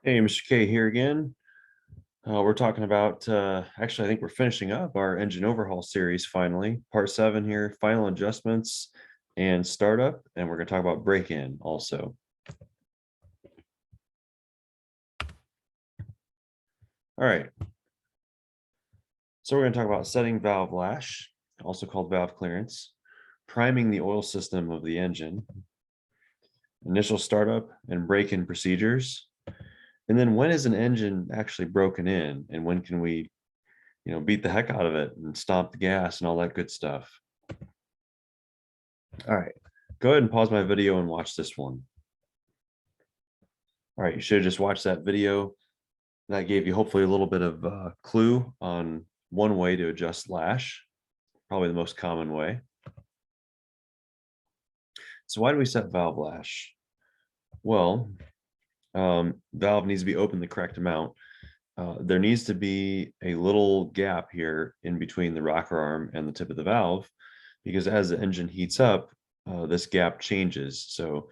Hey, Mr. K here again. We're talking about, actually, I think we're finishing up our engine overhaul series finally. Part 7 here, final adjustments and startup. And we're going to talk about break-in also. All right. So we're going to talk about setting valve lash, also called valve clearance, priming the oil system of the engine, initial startup and break-in procedures. And then when is an engine actually broken in and when can we beat the heck out of it and stomp the gas and all that good stuff. All right, go ahead and pause my video and watch this one. All right, you should have just watched that video. That gave you hopefully a little bit of a clue on one way to adjust lash, probably the most common way. So why do we set valve lash? Well, valve needs to be open the correct amount. There needs to be a little gap here in between the rocker arm and the tip of the valve, because as the engine heats up, this gap changes. So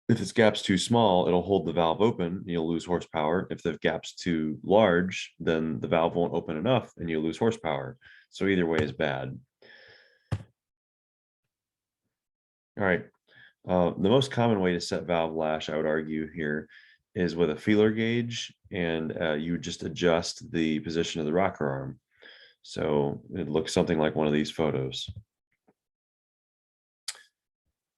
if this gap's too small, it'll hold the valve open, and you'll lose horsepower. If the gap's too large, then the valve won't open enough and you'll lose horsepower. So either way is bad. All right. The most common way to set valve lash, I would argue here, is with a feeler gauge, and you just adjust the position of the rocker arm. So it looks something like one of these photos.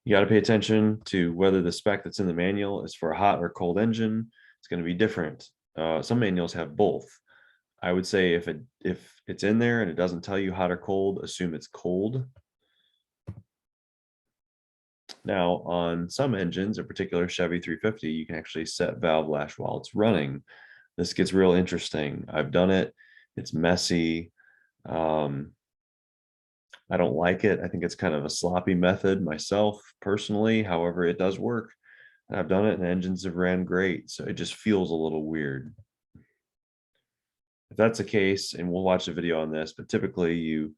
You got to pay attention to whether the spec that's in the manual is for a hot or cold engine. It's going to be different. Some manuals have both. I would say if it's in there and it doesn't tell you hot or cold, assume it's cold. Now, on some engines, in particular Chevy 350, you can actually set valve lash while it's running. This gets real interesting. I've done it. It's messy. I don't like it. I think it's kind of a sloppy method myself, personally. However, it does work. I've done it and engines have ran great. So it just feels a little weird. If that's the case, and we'll watch a video on this, but typically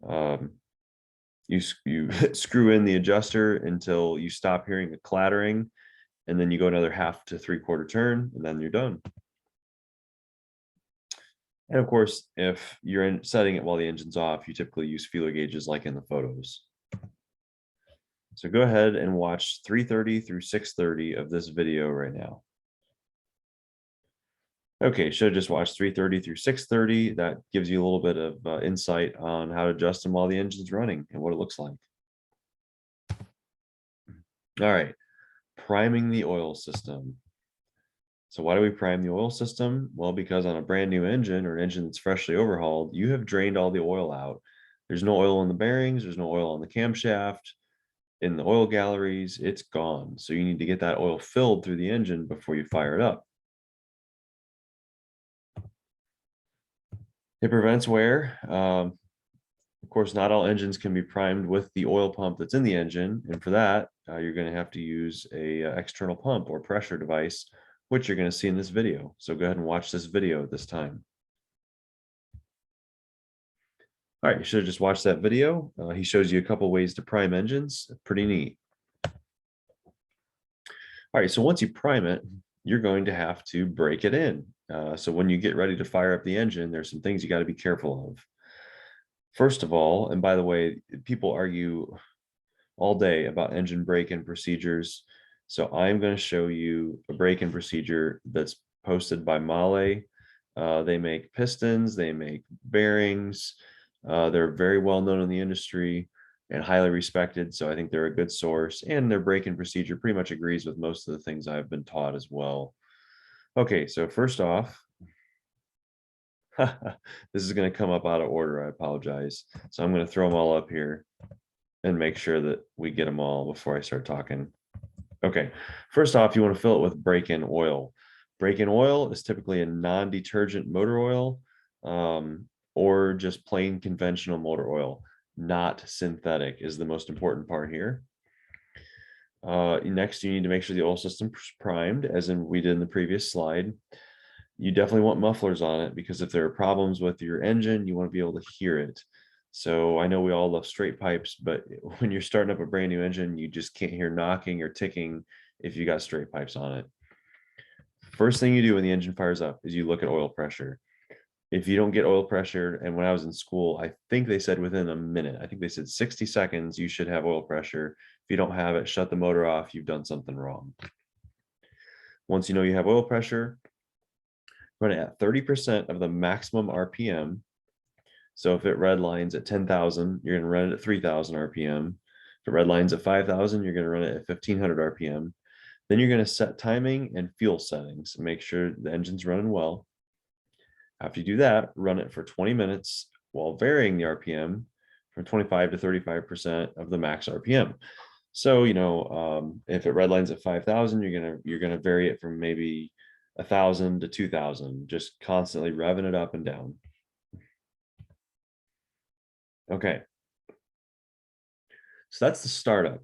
um, you screw in the adjuster until you stop hearing the clattering, and then you go another half to 3/4 turn, and then you're done. And of course, if you're setting it while the engine's off, you typically use feeler gauges like in the photos. So go ahead and watch 3:30 through 6:30 of this video right now. Okay, should have just watched 3:30 through 6:30. That gives you a little bit of insight on how to adjust them while the engine's running and what it looks like. All right, priming the oil system. So why do we prime the oil system? Well, because on a brand new engine or an engine that's freshly overhauled, you have drained all the oil out. There's no oil in the bearings, there's no oil on the camshaft, in the oil galleries, it's gone. So you need to get that oil filled through the engine before you fire it up. It prevents wear. Of course, not all engines can be primed with the oil pump that's in the engine. And for that, you're going to have to use a external pump or pressure device, which you're going to see in this video. So go ahead and watch this video at this time. All right, you should have just watched that video. He shows you a couple ways to prime engines. Pretty neat. All right, so once you prime it, you're going to have to break it in. So when you get ready to fire up the engine, there's some things you got to be careful of. First of all, and by the way, people argue all day about engine break-in procedures. So I'm going to show you a break-in procedure that's posted by Mahle. They make pistons, they make bearings. They're very well known in the industry and highly respected. So I think they're a good source, and their break-in procedure pretty much agrees with most of the things I've been taught as well. Okay, so first off, this is going to come up out of order. I apologize. So I'm going to throw them all up here and make sure that we get them all before I start talking. Okay, first off, you want to fill it with break-in oil. Break-in oil is typically a non-detergent motor oil, or just plain conventional motor oil, not synthetic is the most important part here. Next, you need to make sure the oil system is primed, as in we did in the previous slide. You definitely want mufflers on it, because if there are problems with your engine, you want to be able to hear it. So I know we all love straight pipes, but when you're starting up a brand new engine, you just can't hear knocking or ticking if you got straight pipes on it. First thing you do when the engine fires up is you look at oil pressure. If you don't get oil pressure, and when I was in school, I think they said within a minute, I think they said 60 seconds, you should have oil pressure. If you don't have it, shut the motor off, you've done something wrong. Once you know you have oil pressure, run it at 30% of the maximum RPM. So if it redlines at 10,000, you're going to run it at 3,000 RPM. If it redlines at 5,000, you're going to run it at 1,500 RPM. Then you're going to set timing and fuel settings and make sure the engine's running well. After you do that, run it for 20 minutes while varying the RPM from 25 to 35% of the max RPM. So, if it redlines at 5,000, you're gonna vary it from maybe 1,000 to 2,000, just constantly revving it up and down. Okay. So that's the startup.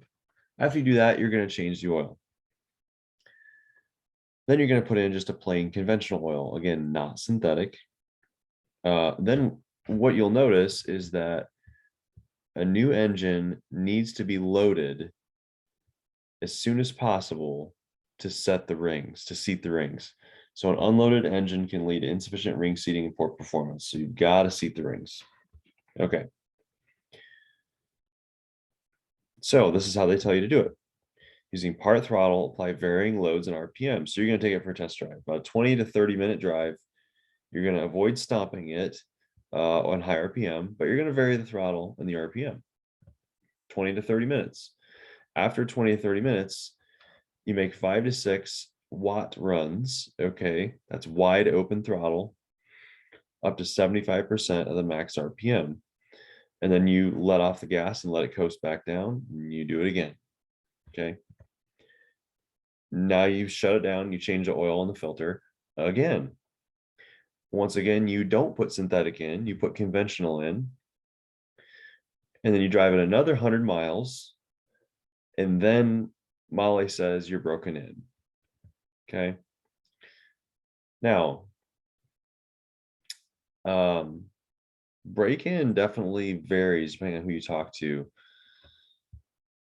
After you do that, you're going to change the oil. Then you're going to put in just a plain conventional oil, again, not synthetic. Then what you'll notice is that a new engine needs to be loaded as soon as possible to seat the rings. So an unloaded engine can lead to insufficient ring seating and poor performance. So you've got to seat the rings. Okay. So this is how they tell you to do it. Using part throttle, apply varying loads and RPM. So you're going to take it for a test drive, about a 20 to 30-minute drive. You're going to avoid stopping it on high RPM, but you're going to vary the throttle and the RPM. 20 to 30 minutes. After 20 to 30 minutes, you make 5 to 6 watt runs. Okay, that's wide open throttle, up to 75% of the max RPM. And then you let off the gas and let it coast back down, and you do it again. Okay. Now you shut it down, you change the oil in the filter again. Once again, you don't put synthetic in, you put conventional in. And then you drive it another 100 miles. And then Molly says you're broken in. Okay. Now, break-in definitely varies depending on who you talk to.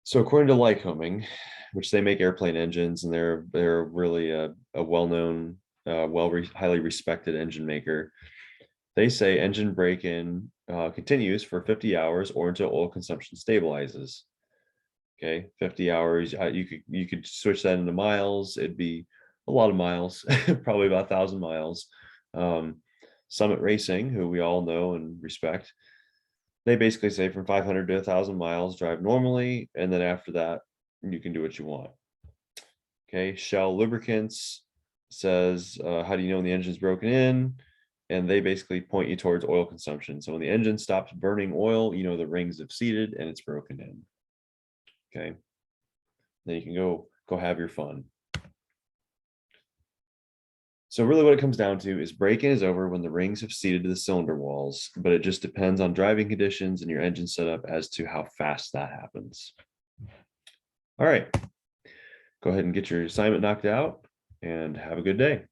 So according to Lycoming, which they make airplane engines, and they're really a well-known, highly respected engine maker, they say engine break-in continues for 50 hours or until oil consumption stabilizes. Okay, 50 hours. You could switch that into miles. It'd be a lot of miles, probably about 1,000 miles. Summit Racing, who we all know and respect, they basically say from 500 to 1,000 miles, drive normally, and then after that, you can do what you want. Okay, Shell Lubricants says, how do you know when the engine's broken in? And they basically point you towards oil consumption. So when the engine stops burning oil, you know the rings have seated and it's broken in. Okay, then you can go have your fun. So really what it comes down to is break-in is over when the rings have seated to the cylinder walls, but it just depends on driving conditions and your engine setup as to how fast that happens. All right, go ahead and get your assignment knocked out and have a good day.